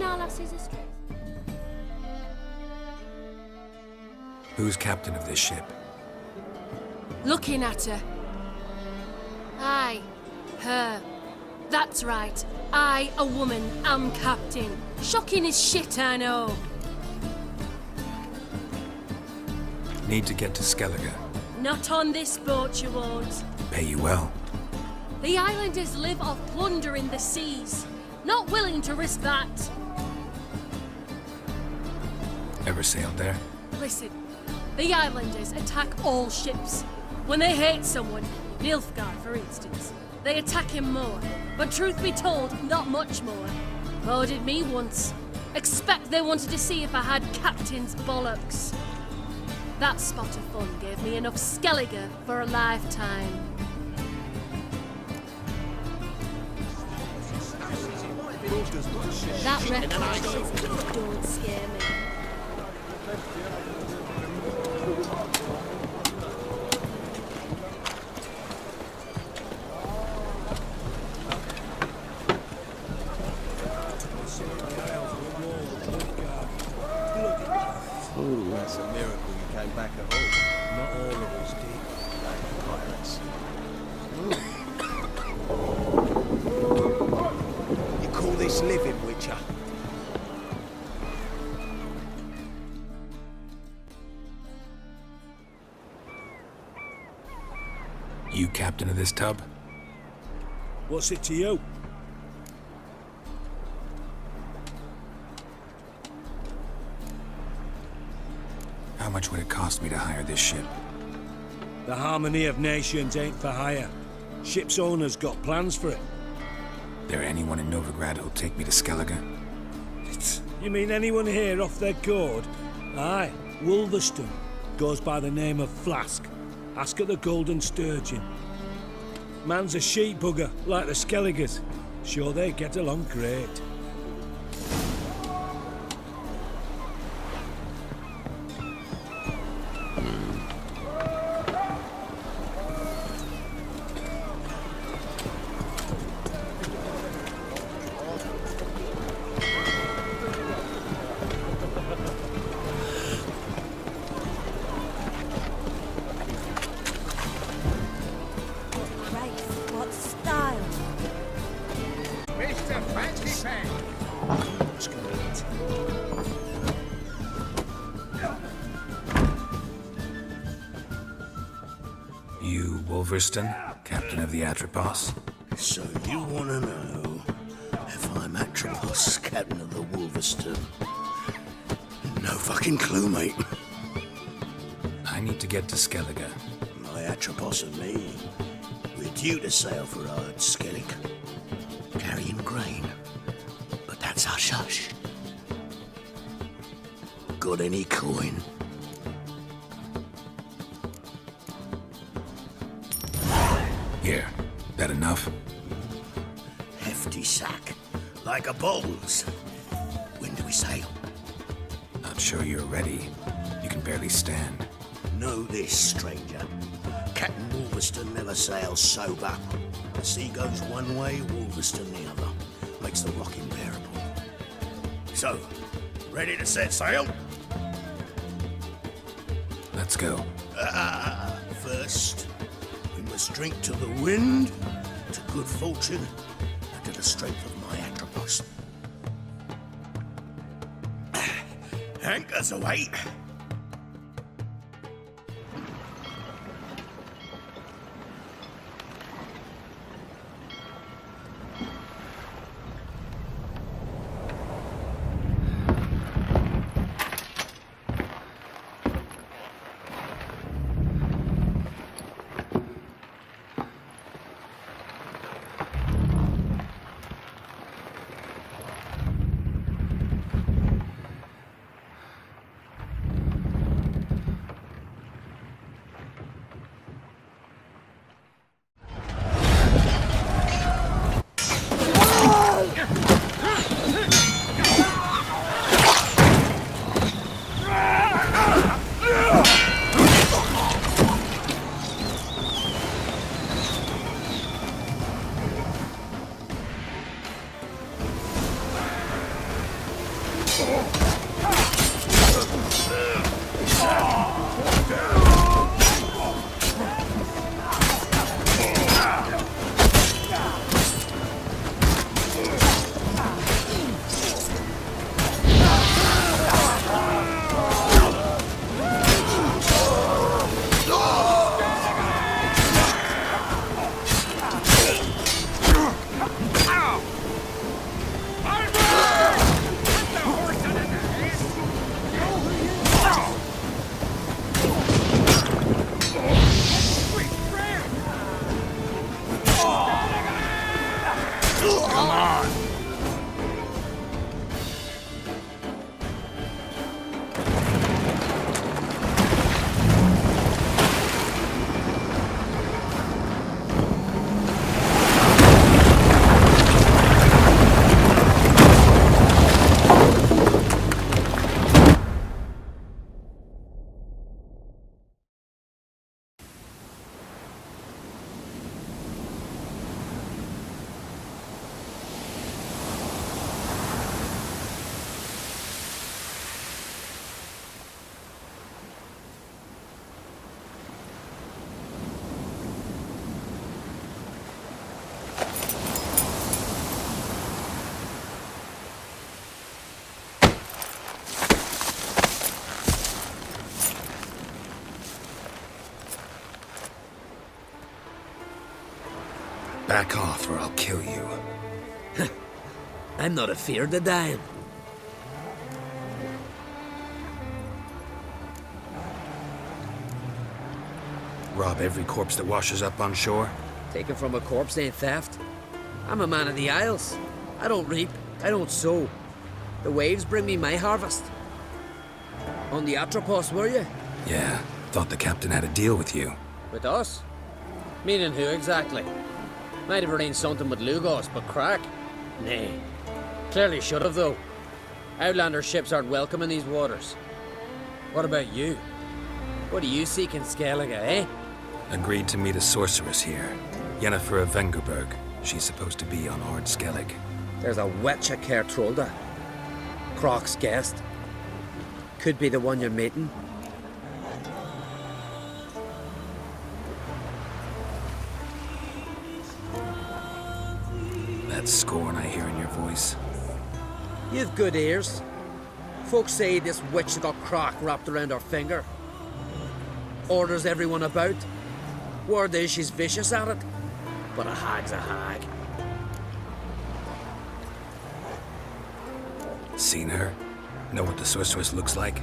all have scissors strips? Who's captain of this ship? Looking at her. Aye, her. That's right. I, a woman, am captain. Shocking as shit, I know. Need to get to Skellige. Not on this boat, you won't. Pay you well. The islanders live off plundering the seas. Not willing to risk that. Ever sailed there? Listen, the islanders attack all ships. When they hate someone, Nilfgaard for instance, they attack him more. But truth be told, not much more. Murdered me once. Expect they wanted to see if I had captain's bollocks. That spot of fun gave me enough Skellige for a lifetime. That record don't scare me. It's a miracle you came back at all. Not all of us did. Pirates. You call this living, Witcher? You captain of this tub? What's it to you? How much would it cost me to hire this ship? The harmony of nations ain't for hire. Ship's owners got plans for it. There anyone in Novigrad who'll take me to Skellige? You mean anyone here off their cord? Aye, Wolverston. Goes by the name of Flask. Ask at the Golden Sturgeon. Man's a sheep bugger, like the Skelligers. Sure they get along great. You, Wolverston, captain of the Atropos? So you want to know if I'm Atropos, captain of the Wolverston? No fucking clue, mate. I need to get to Skellige. My Atropos and me, we're due to sail for our Skellige, carrying grain. But that's hush-hush. Got any coin? Here, that enough? Hefty sack, like a bowls. When do we sail? Not sure you're ready. You can barely stand. Know this, stranger. Captain Wolverston never sails sober. The sea goes one way, Wolverston the other. Makes the rock unbearable. So, ready to set sail? Let's go. First, we must drink to the wind, to good fortune, and to the strength of my Atropos. Anchors away. Back off or I'll kill you. I'm not afeard of dying. Rob every corpse that washes up on shore? Taken from a corpse ain't theft. I'm a man of the Isles. I don't reap, I don't sow. The waves bring me my harvest. On the Atropos, were you? Yeah, thought the captain had a deal with you. With us? Meaning who exactly? Might have arranged something with Lugos, but crack? Nay. Clearly should have, though. Outlander ships aren't welcome in these waters. What about you? What do you seek in Skellige, eh? Agreed to meet a sorceress here. Yennefer of Vengerberg. She's supposed to be on Ord Skellig. There's a witch at Kertrolda. Croc's guest. Could be the one you're meeting. That scorn I hear in your voice. You've good ears. Folks say this witch has got Croc wrapped around her finger. Orders everyone about. Word is she's vicious at it. But a hag's a hag. Seen her? Know what the sorceress looks like?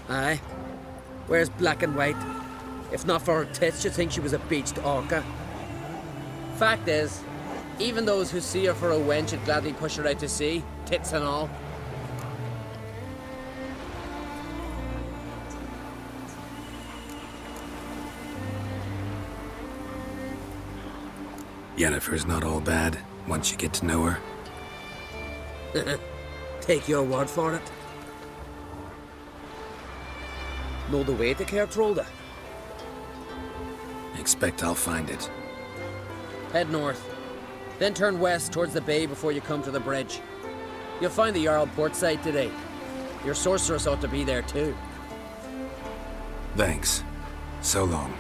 Aye. Wears black and white. If not for her tits, you'd think she was a beached orca. Fact is, even those who see her for a wench would gladly push her out to sea, tits and all. Yennefer's not all bad, once you get to know her. Take your word for it. Know the way to Kertrolda? Expect I'll find it. Head north. Then turn west towards the bay before you come to the bridge. You'll find the Jarl port site today. Your sorceress ought to be there too. Thanks. So long.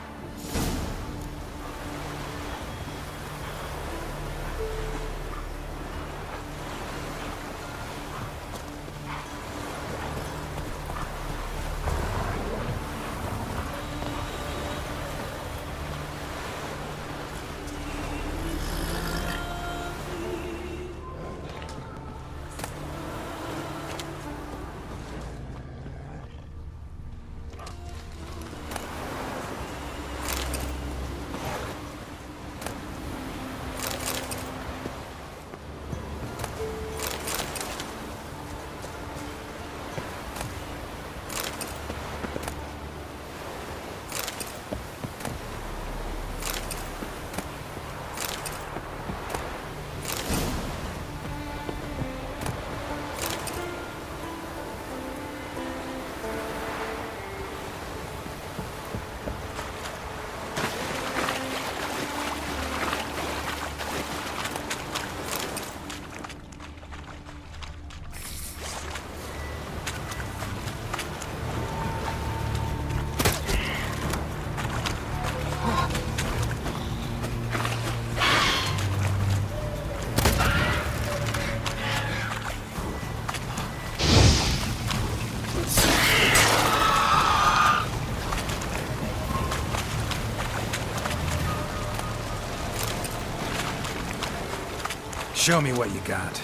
Show me what you got.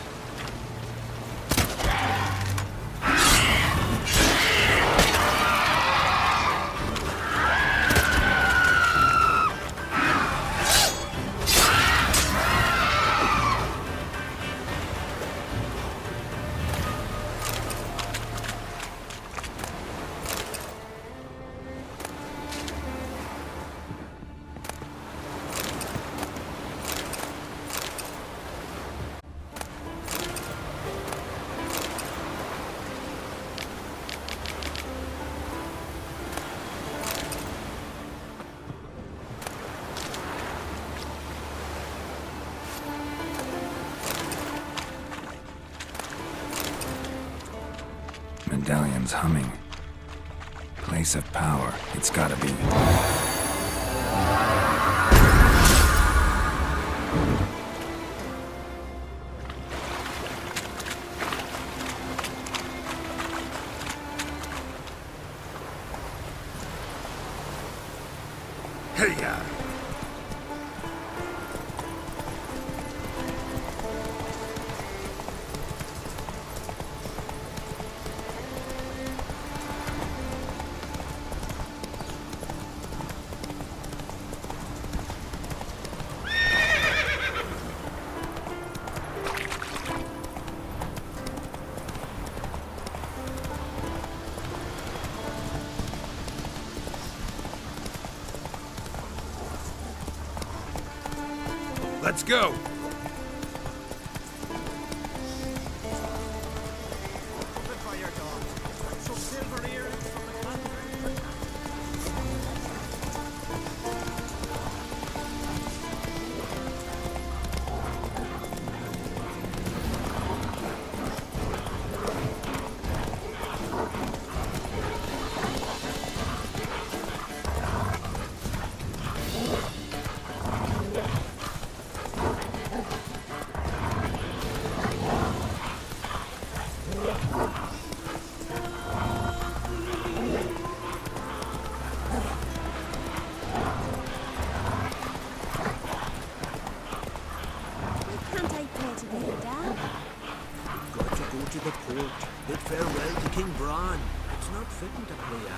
Medallion's humming. Place of power. It's gotta be. Hey-ya! Let's go!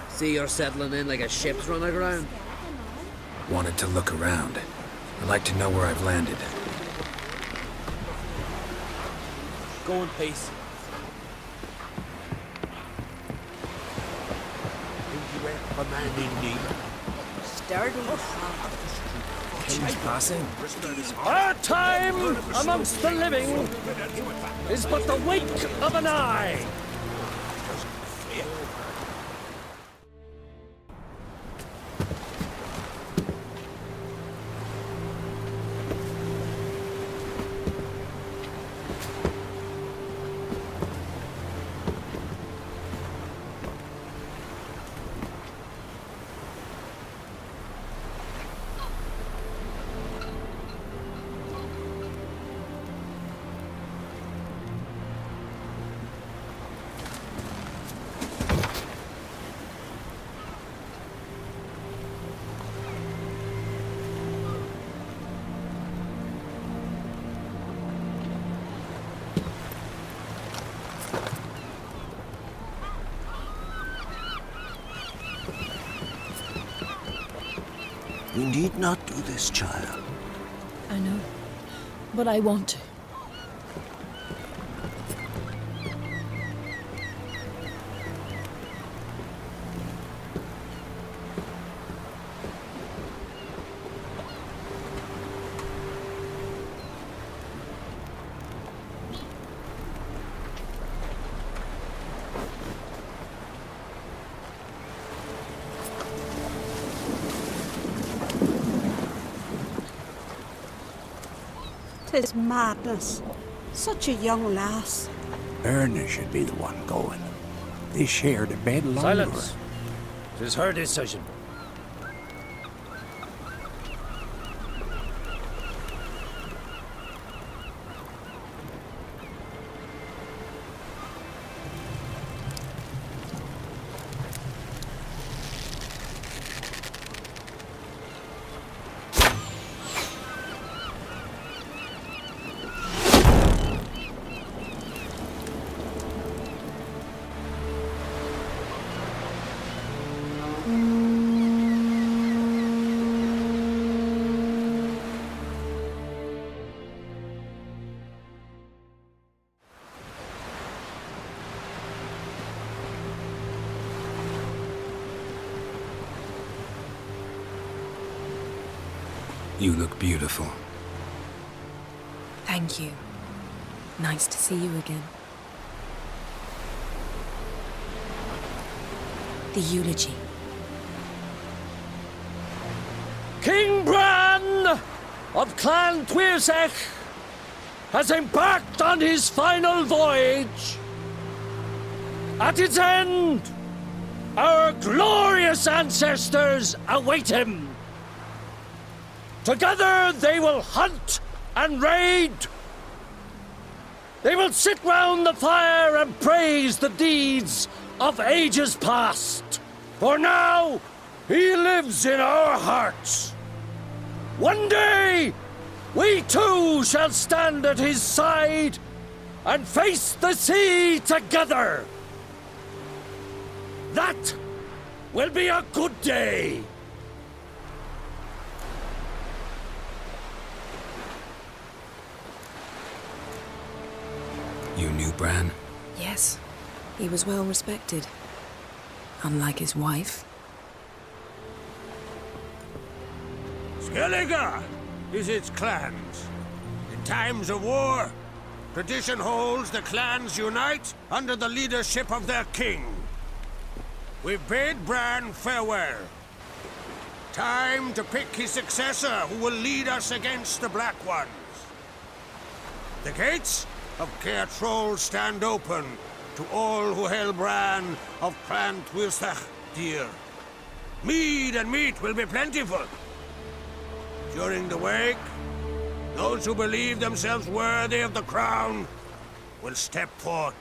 See you're settling in like a ship's run aground. Wanted to look around. I'd like to know where I've landed. Go in peace. A man in need. Sturdy. King's passing. Our time amongst the living is but the wink of an eye. You need not do this, child. I know, but I want to. Tis madness. Such a young lass. Erna should be the one going. They shared a bed longer. Silence. It is her decision. You look beautiful. Thank you. Nice to see you again. The eulogy. King Bran of Clan Tuirsech has embarked on his final voyage. At its end, our glorious ancestors await him. Together they will hunt and raid. They will sit round the fire and praise the deeds of ages past. For now, he lives in our hearts. One day, we too shall stand at his side and face the sea together. That will be a good day. You knew Bran? Yes, he was well respected. Unlike his wife. Skellige is its clans. times of war, tradition holds the clans unite under the leadership of their king. We bid Bran farewell. Time to pick his successor who will lead us against the Black Ones. The gates of Caer Troll stand open to all who hail Bran of Clan Twilstach dear. Mead and meat will be plentiful. During the wake, those who believe themselves worthy of the crown will step forth.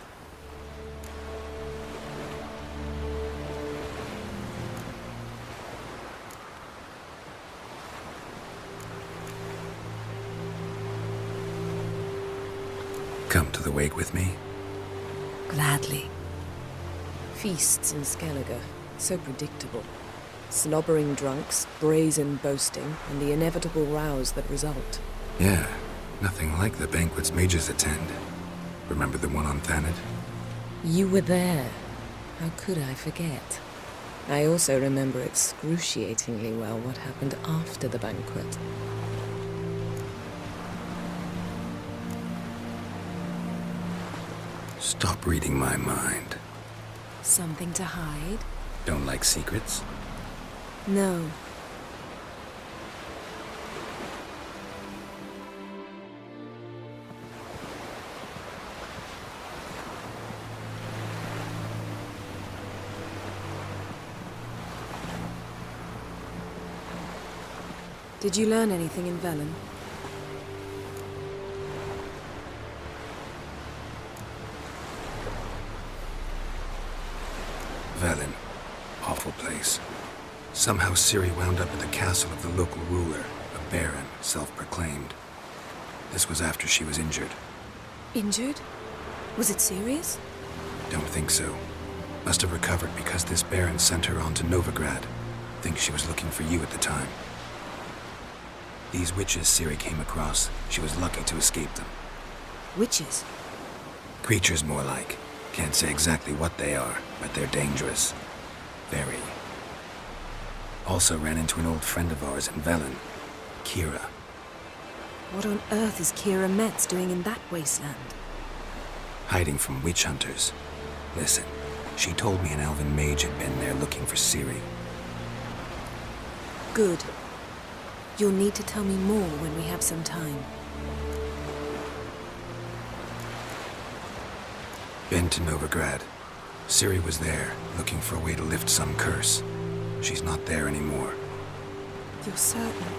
Come to the wake with me? Gladly. Feasts in Skellige, so predictable. Slobbering drunks, brazen boasting, and the inevitable rows that result. Yeah, nothing like the banquets mages attend. Remember the one on Thanet? You were there. How could I forget? I also remember excruciatingly well what happened after the banquet. Stop reading my mind. Something to hide? Don't like secrets? No. Did you learn anything in Velen? Velen. Awful place. Somehow Ciri wound up at the castle of the local ruler, a baron, self-proclaimed. This was after she was injured. Injured? Was it serious? Don't think so. Must have recovered because this baron sent her on to Novigrad. Think she was looking for you at the time. These witches Ciri came across, she was lucky to escape them. Witches? Creatures more like. Can't say exactly what they are, but they're dangerous. Very. Also ran into an old friend of ours in Velen, Kira. What on earth is Kira Metz doing in that wasteland? Hiding from witch hunters. Listen, she told me an elven mage had been there looking for Ciri. Good. You'll need to tell me more when we have some time. Been to Novigrad. Ciri was there, looking for a way to lift some curse. She's not there anymore. You're certain?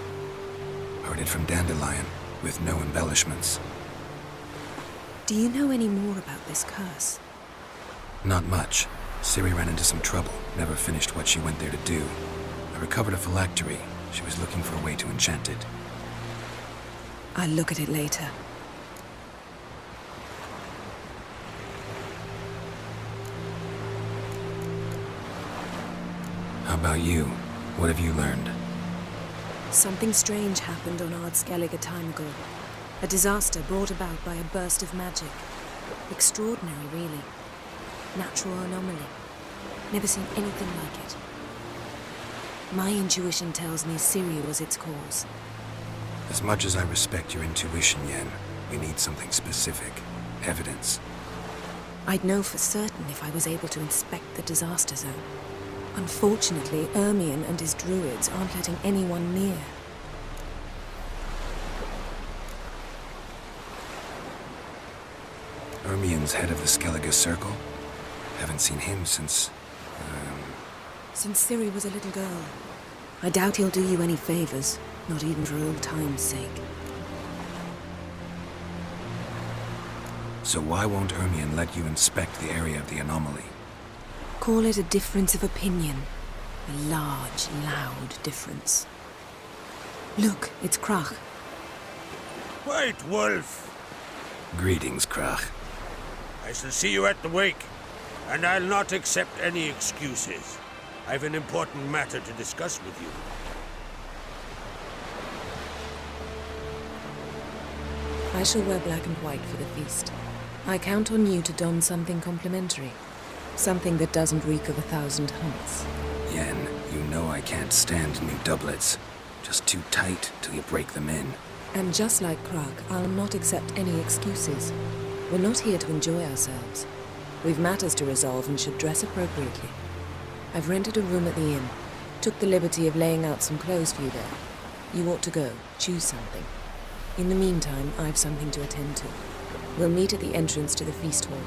Heard it from Dandelion, with no embellishments. Do you know any more about this curse? Not much. Ciri ran into some trouble, never finished what she went there to do. I recovered a phylactery. She was looking for a way to enchant it. I'll look at it later. How about you? What have you learned? Something strange happened on Ard Skellige a time ago. A disaster brought about by a burst of magic. Extraordinary, really. Natural anomaly. Never seen anything like it. My intuition tells me Ciri was its cause. As much as I respect your intuition, Yen, we need something specific. Evidence. I'd know for certain if I was able to inspect the disaster zone. Unfortunately, Ermion and his druids aren't letting anyone near. Ermion's head of the Skellige Circle? Haven't seen him since... Since Ciri was a little girl. I doubt he'll do you any favors, not even for old time's sake. So why won't Ermion let you inspect the area of the anomaly? Call it a difference of opinion. A large, loud difference. Look, it's Krach. White Wolf! Greetings, Krach. I shall see you at the wake, and I'll not accept any excuses. I've an important matter to discuss with you. I shall wear black and white for the feast. I count on you to don something complimentary. Something that doesn't reek of 1,000 hunts. Yen, you know I can't stand new doublets. Just too tight till you break them in. And just like Krak, I'll not accept any excuses. We're not here to enjoy ourselves. We've matters to resolve and should dress appropriately. I've rented a room at the inn. Took the liberty of laying out some clothes for you there. You ought to go. Choose something. In the meantime, I've something to attend to. We'll meet at the entrance to the feast hall.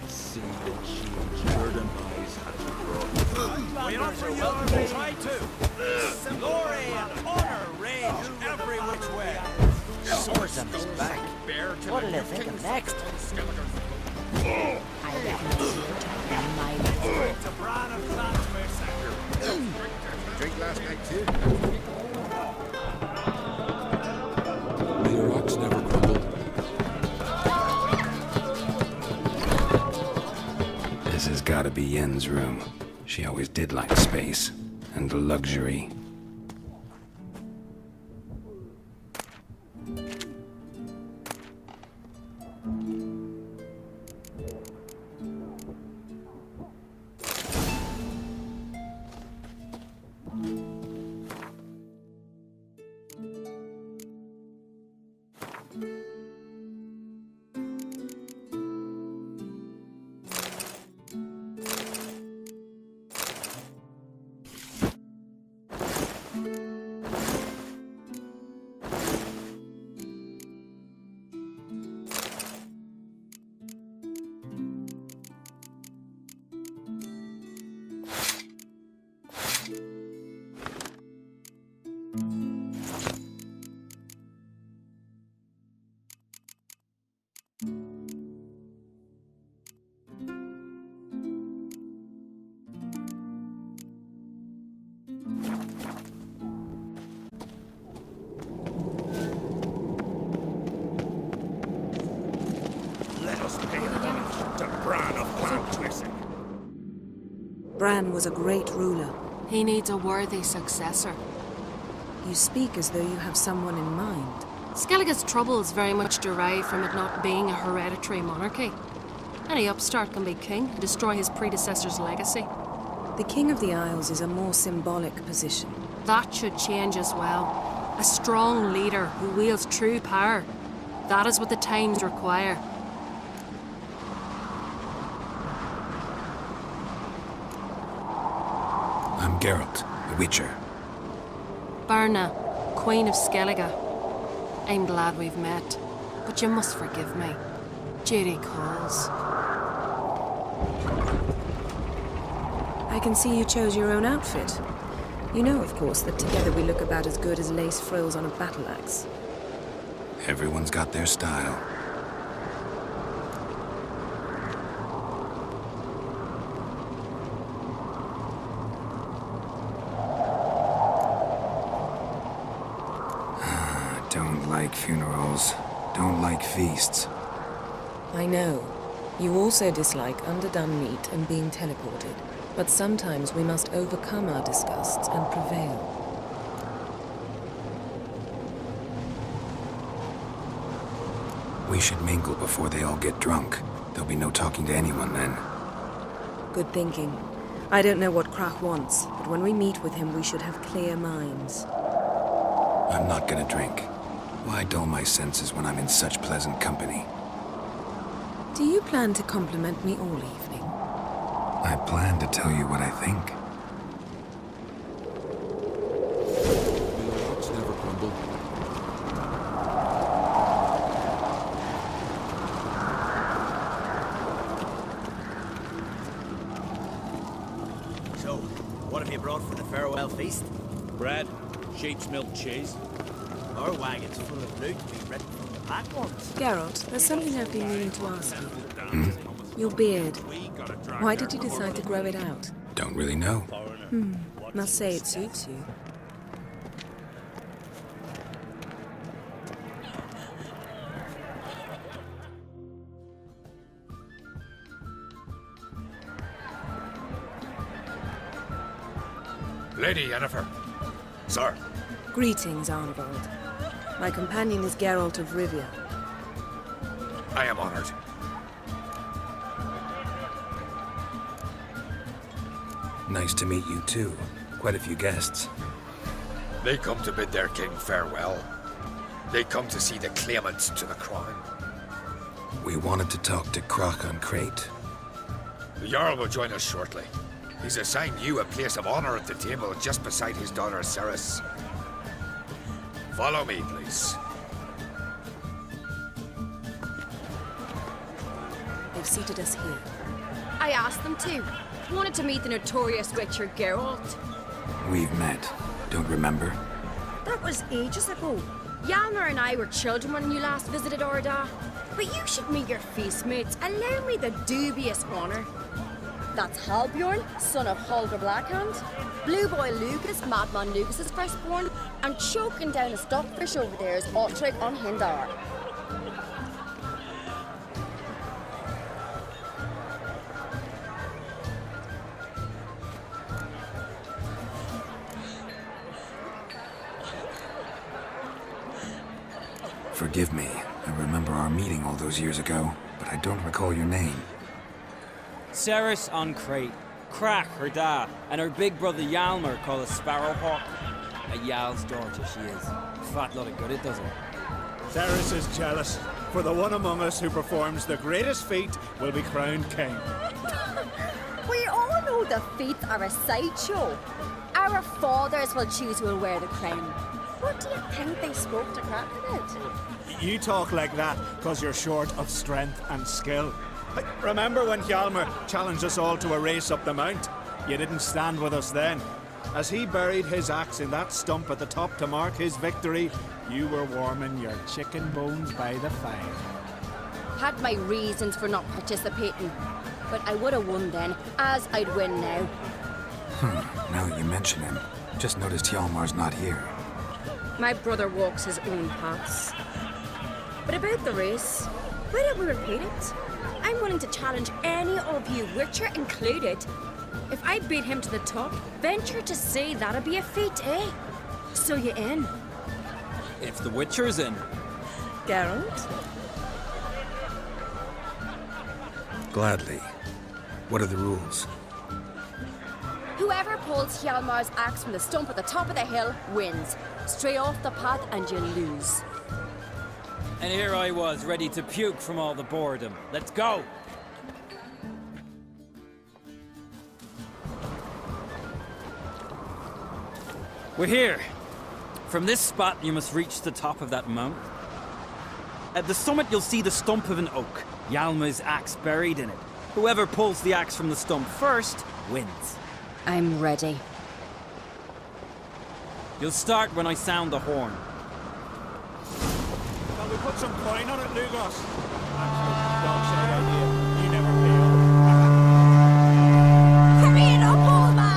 See the change Jordan eyes has brought. We offer you try to. Glory and honor rage every which way. Swords on his back. What'll they think of next? I reckon it's my It's a brand of clans massacre. Drink last night too? May your rocks never crumble. This has gotta be Yen's room. She always did like space and luxury. Bran was a great ruler. He needs a worthy successor. You speak as though you have someone in mind. Skellige's troubles very much derive from it not being a hereditary monarchy. Any upstart can be king and destroy his predecessor's legacy. The King of the Isles is a more symbolic position. That should change as well. A strong leader who wields true power. That is what the times require. I'm Geralt, the Witcher. Birna, Queen of Skellige. I'm glad we've met, but you must forgive me. Duty calls. I can see you chose your own outfit. You know, of course, that together we look about as good as lace frills on a battle axe. Everyone's got their style. Don't like funerals. Don't like feasts. I know. You also dislike underdone meat and being teleported. But sometimes we must overcome our disgusts and prevail. We should mingle before they all get drunk. There'll be no talking to anyone then. Good thinking. I don't know what Krak wants, but when we meet with him, we should have clear minds. I'm not gonna drink. Why dull my senses when I'm in such pleasant company? Do you plan to compliment me all evening? I plan to tell you what I think. May your rocks never crumble. So, what have you brought for the farewell feast? Bread, sheep's milk cheese. Our wagon's full of loot to be ridden from the black ones. Geralt, there's something I've been meaning to ask you. Your beard. Why did you decide to grow it out? Don't really know. Must say it suits you. Lady Yennefer. Sir. Greetings, Arnvold. My companion is Geralt of Rivia. I am honored. Nice to meet you too. Quite a few guests. They come to bid their king farewell. They come to see the claimants to the crown. We wanted to talk to Croc on Crate. The Jarl will join us shortly. He's assigned you a place of honor at the table just beside his daughter Ceres. Follow me, please. They've seated us here. I asked them to. Wanted to meet the notorious witcher Geralt. We've met. Don't remember? That was ages ago. Yalmer and I were children when you last visited Orda. But you should meet your feast mates. Allow me the dubious honor. That's Halbjorn, son of Holger Blackhand. Blue Boy Lucas, Madman Lucas's firstborn. And choking down a stockfish over there is Ottrig on Hindar. Forgive me. I remember our meeting all those years ago, but I don't recall your name. Ceres on Crate, Crack her da, and her big brother Yalmer called a Sparrowhawk. A Yal's daughter she is. Fat lot of good it does her. Ceres is jealous, for the one among us who performs the greatest feat will be crowned king. We all know the feats are a sideshow. Our fathers will choose who will wear the crown. What do you think they spoke to Crack about? You talk like that because you're short of strength and skill. Remember when Hjalmar challenged us all to a race up the mount? You didn't stand with us then. As he buried his axe in that stump at the top to mark his victory, you were warming your chicken bones by the fire. Had my reasons for not participating, but I would have won then, as I'd win now. Now that you mention him, just noticed Hjalmar's not here. My brother walks his own paths. But about the race, why don't we repeat it? I'm willing to challenge any of you, Witcher included. If I beat him to the top, venture to say that'd be a feat, eh? So you in? If the Witcher's in. Geralt? Gladly. What are the rules? Whoever pulls Hjalmar's axe from the stump at the top of the hill wins. Stray off the path and you lose. And here I was, ready to puke from all the boredom. Let's go! We're here. From this spot, you must reach the top of that mount. At the summit, you'll see the stump of an oak. Hjalmar's axe buried in it. Whoever pulls the axe from the stump first, wins. I'm ready. You'll start when I sound the horn. Shall we put some coin on it, Lugos? Dog shit idea. You never fail. Hurry it up, old man!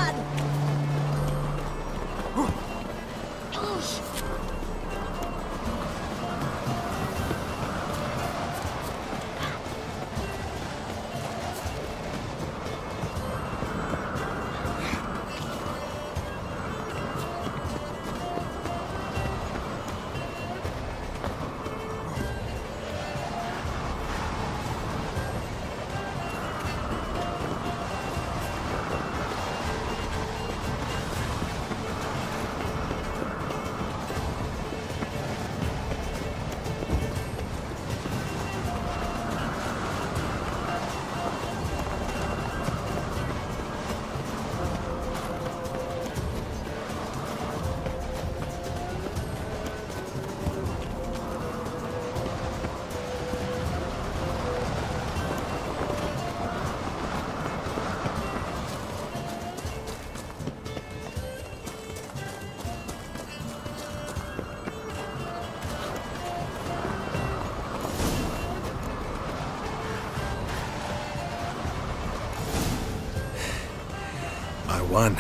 won,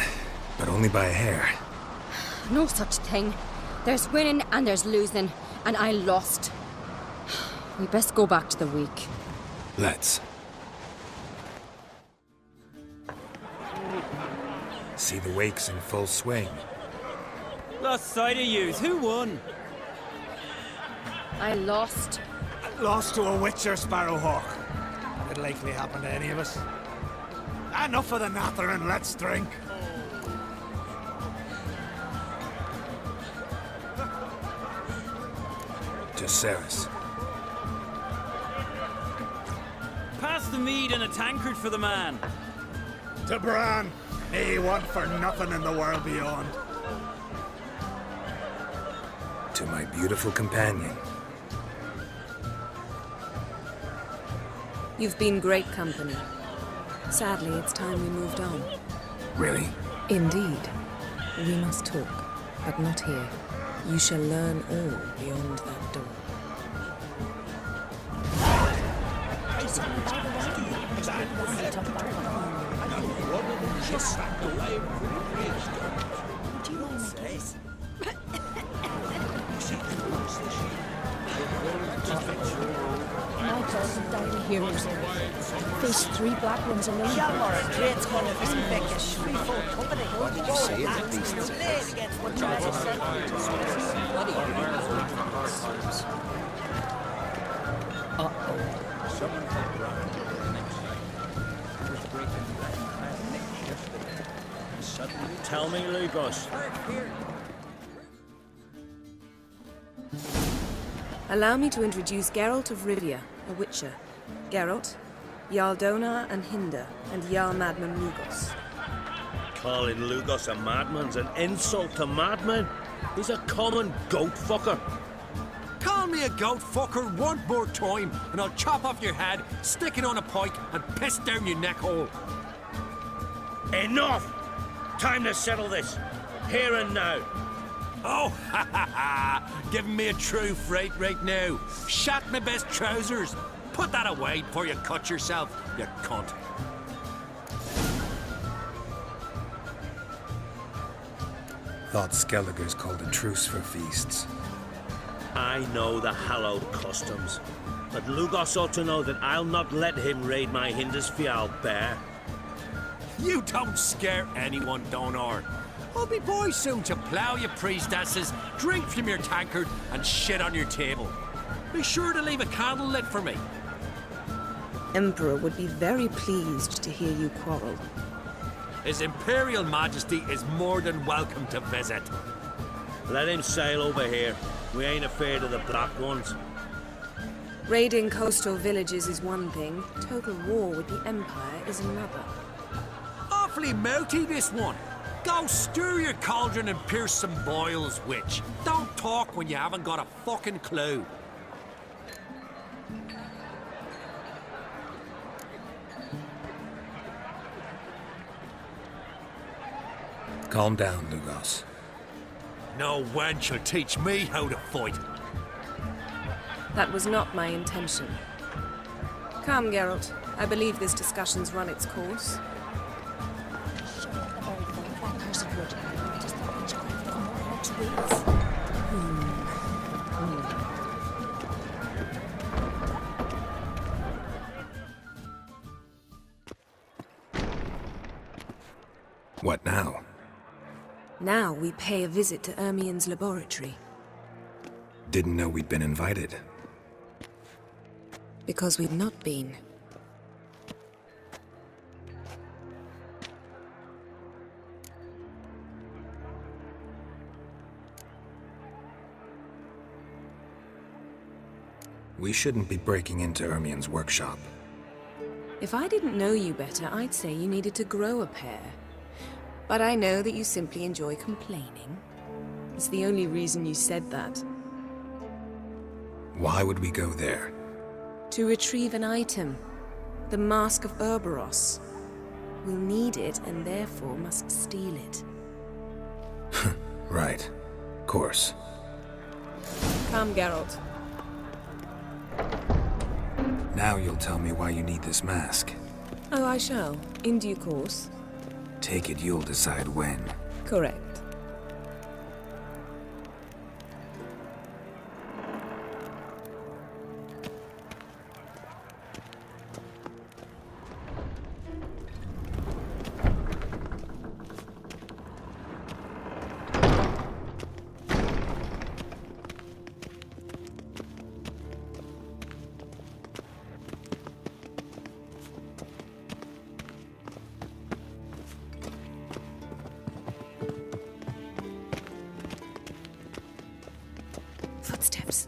but only by a hair. No such thing. There's winning and there's losing, and I lost. We best go back to the week. Let's. See the wakes in full swing. Lost sight of yous. Who won? I lost. Lost to a witcher, Sparrowhawk. It'll likely happen to any of us. Enough of the nattering, let's drink. To Ceres. Pass the mead and a tankard for the man. To Bran. He want for nothing in the world beyond. To my beautiful companion. You've been great company. Sadly, it's time we moved on. Really? Indeed. We must talk, but not here. You shall learn all beyond that door. My cousin died of heroes. Faced 3 black ones alone. Hjalmar and Drake's gonna respect a threefold company. What did you say in the beast's face? Tell me, Lugos. Allow me to introduce Geralt of Rivia, a witcher. Geralt, Jarl Donar and Hinder, and Jarl Madman Lugos. Calling Lugos a madman's an insult to madmen. He's a common goat fucker. Call me a goat fucker one more time, and I'll chop off your head, stick it on a pike, and piss down your neck hole. Enough! Time to settle this. Here and now. Oh, ha ha ha! Giving me a true fright right now. Shat my best trousers. Put that away before you cut yourself, you cunt. Thought Skellige's called a truce for feasts. I know the hallowed customs, but Lugos ought to know that I'll not let him raid my Hindisfial bear. You don't scare anyone, Donar. I'll be boys soon to plough your priestesses, drink from your tankard, and shit on your table. Be sure to leave a candle lit for me. Emperor would be very pleased to hear you quarrel. His Imperial Majesty is more than welcome to visit. Let him sail over here. We ain't afraid of the Black Ones. Raiding coastal villages is one thing. Total war with the Empire is another. Awfully mouty, this one. Go stir your cauldron and pierce some boils, witch. Don't talk when you haven't got a fucking clue. Calm down, Lugos. No wench will teach me how to fight. That was not my intention. Come, Geralt. I believe this discussion's run its course. What now? Now we pay a visit to Ermien's laboratory. Didn't know we'd been invited. Because we've not been. We shouldn't be breaking into Ermien's workshop. If I didn't know you better, I'd say you needed to grow a pair. But I know that you simply enjoy complaining. It's the only reason you said that. Why would we go there? To retrieve an item. The Mask of Urboros. We'll need it and therefore must steal it. Right. Course. Come, Geralt. Now you'll tell me why you need this mask. Oh, I shall. In due course. Take it you'll decide when. Correct. Footsteps.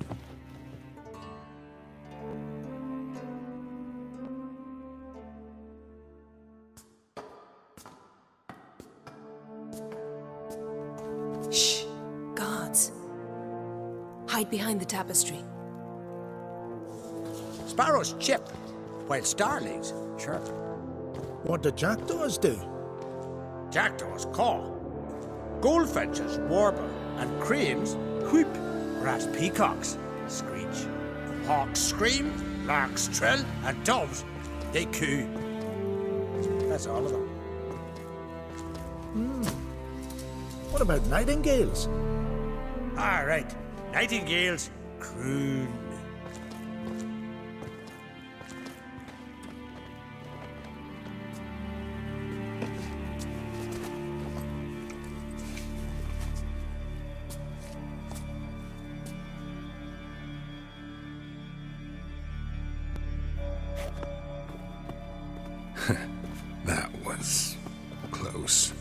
Shh. Guards. Hide behind the tapestry. Sparrows chip, while starlings chirp. What do jackdaws do? Jackdaws caw. Goldfinches warble, and cranes whoop, whereas peacocks screech. Hawks scream, larks trill, and doves, they coo. That's all of them. What about nightingales? All right, nightingales croon. That was close.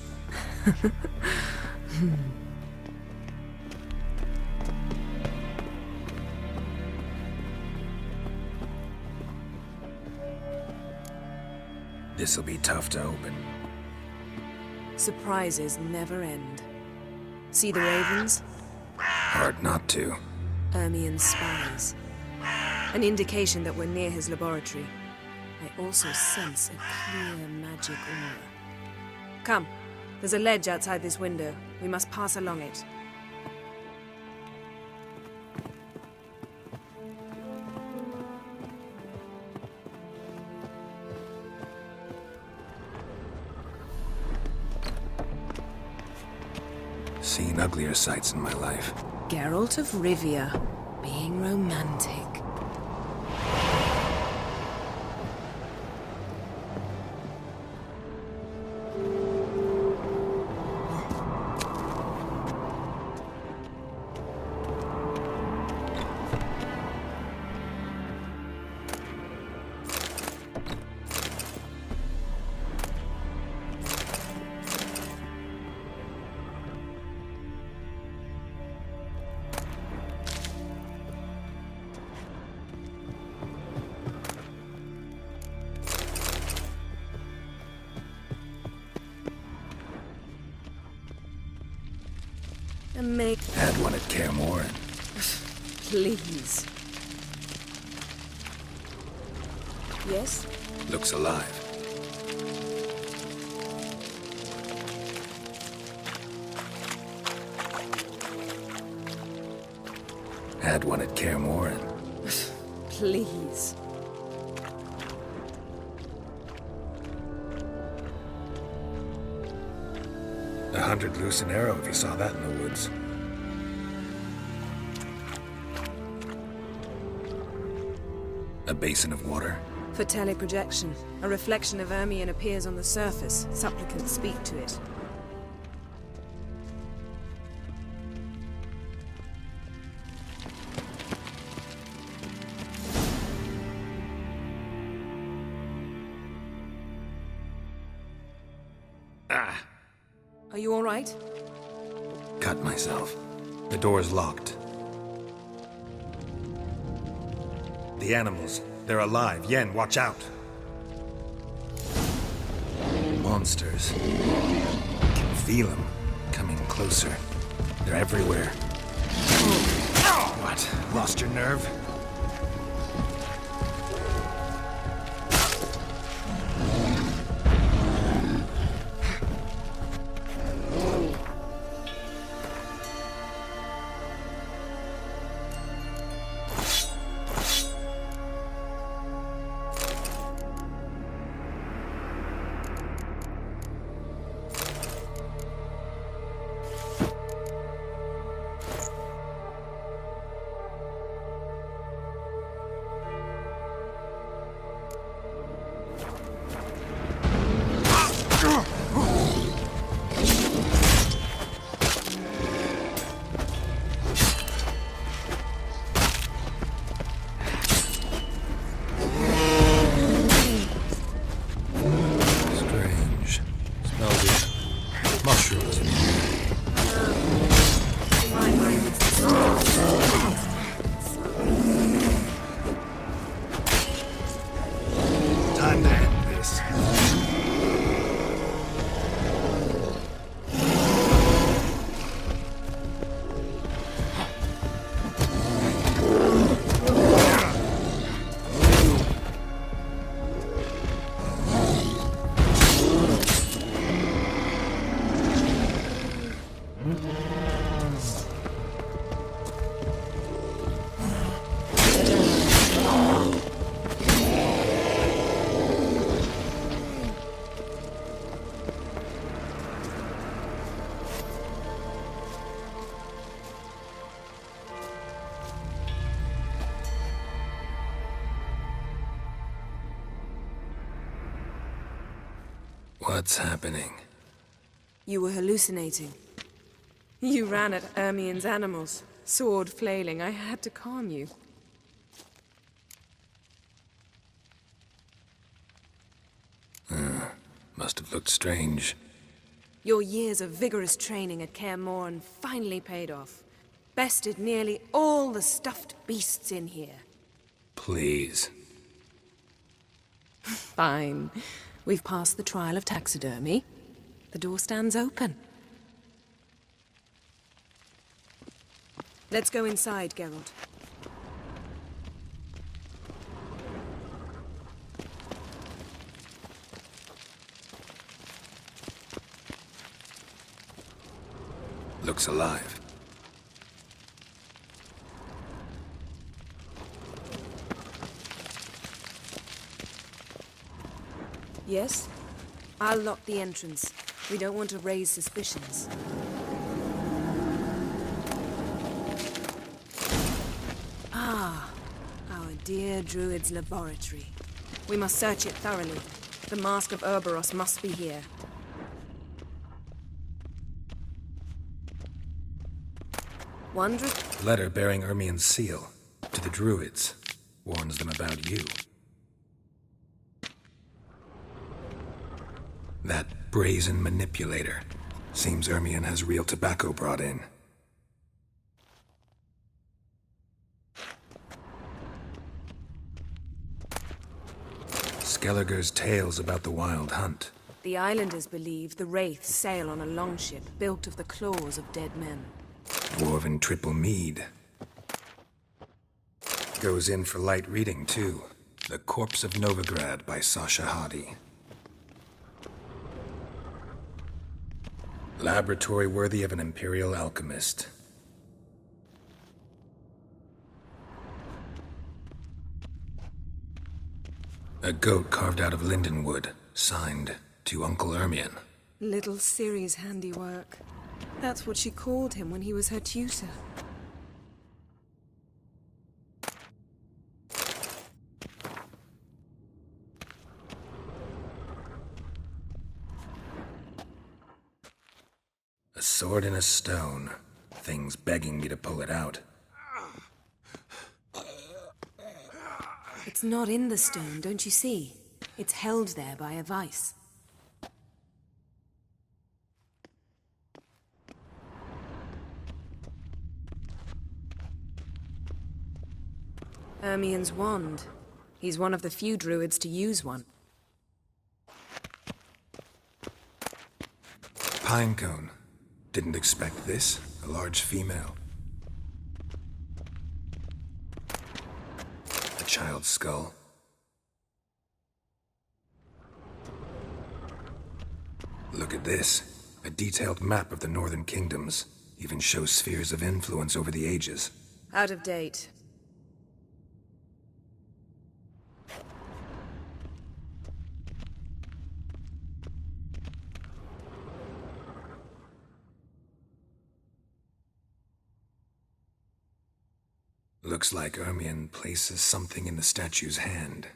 This'll be tough to open. Surprises never end. See the ravens? Hard not to. Ermien's spies. An indication that we're near his laboratory. I also sense a clear magic aura. Come, there's a ledge outside this window. We must pass along it. Seen uglier sights in my life. Geralt of Rivia, being romantic. Had one at Kaer Morhen. Please. Yes? Looks alive. Had one at Kaer Morhen. Please. $100 loose an arrow if you saw that in the woods. A basin of water? For teleprojection. A reflection of Ermien appears on the surface. Supplicants speak to it. Ah! Are you all right? Cut myself. The door's locked. The animals. They're alive. Yen, watch out. Monsters. Can feel them. Coming closer. They're everywhere. What? Lost your nerve? What's happening? You were hallucinating. You ran at Ermien's animals, sword flailing. I had to calm you. Must have looked strange. Your years of vigorous training at Kaer Morhen finally paid off. Bested nearly all the stuffed beasts in here. Please. Fine. We've passed the trial of taxidermy. The door stands open. Let's go inside, Geralt. Looks alive. Yes? I'll lock the entrance. We don't want to raise suspicions. Ah, our dear Druid's laboratory. We must search it thoroughly. The Mask of Ouroboros must be here. Wondrous. Letter bearing Ermien's seal to the Druids. Warns them about you. That brazen manipulator. Seems Ermien has real tobacco brought in. Skellige's tales about the Wild Hunt. The islanders believe the Wraiths sail on a longship built of the claws of dead men. Dwarven triple mead. Goes in for light reading, too. The Corpse of Novigrad by Sasha Hadi. Laboratory worthy of an imperial alchemist. A goat carved out of lindenwood, signed to Uncle Ermien. Little Ciri's handiwork. That's what she called him when he was her tutor. A sword in a stone. Things begging me to pull it out. It's not in the stone, don't you see? It's held there by a vice. Ermien's wand. He's one of the few druids to use one. Pinecone. Didn't expect this. A large female. A child's skull. Look at this. A detailed map of the northern kingdoms. Even shows spheres of influence over the ages. Out of date. Looks like Ermien places something in the statue's hand.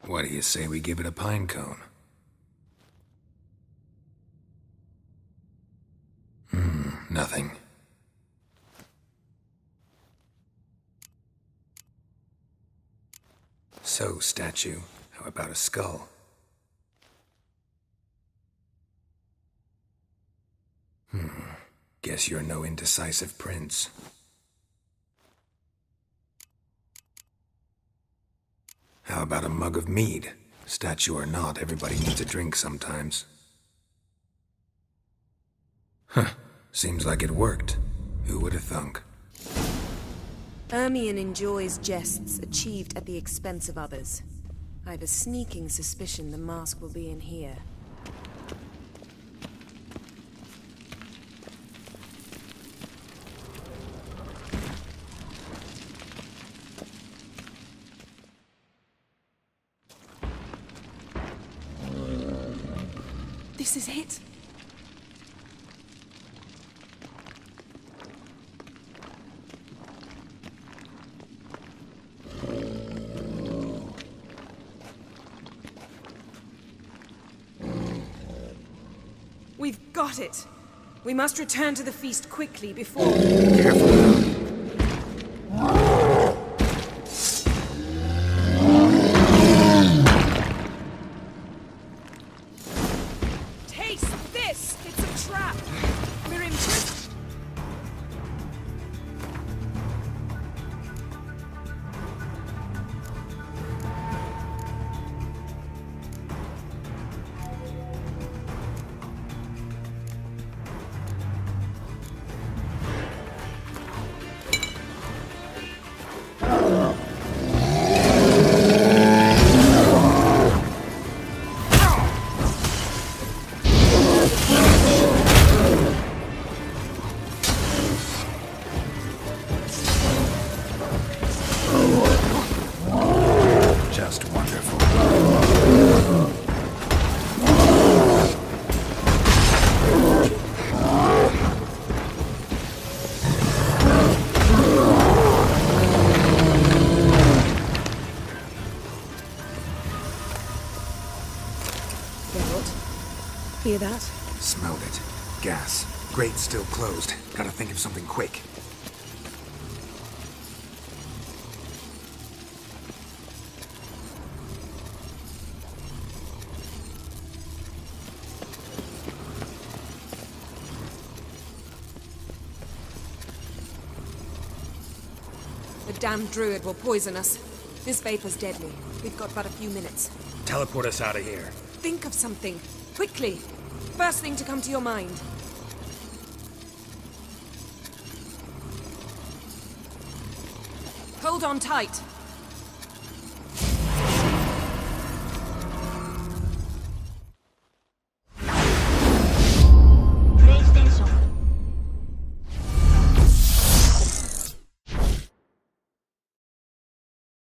What do you say we give it a pinecone? Nothing. So, statue, how about a skull? Guess you're no indecisive prince. How about a mug of mead? Statue or not, everybody needs a drink sometimes. Huh. Seems like it worked. Who would have thunk? Ermien enjoys jests achieved at the expense of others. I've a sneaking suspicion the mask will be in here. This is it. We've got it. We must return to the feast quickly before... Careful. Taste this! It's a trap! We're in prison. Just wonderful. Hear that? Smelled it. Gas. Grate's still closed. Gotta think of something quick. The damned druid will poison us. This vapor's deadly. We've got but a few minutes. Teleport us out of here. Think of something. Quickly. First thing to come to your mind. Hold on tight.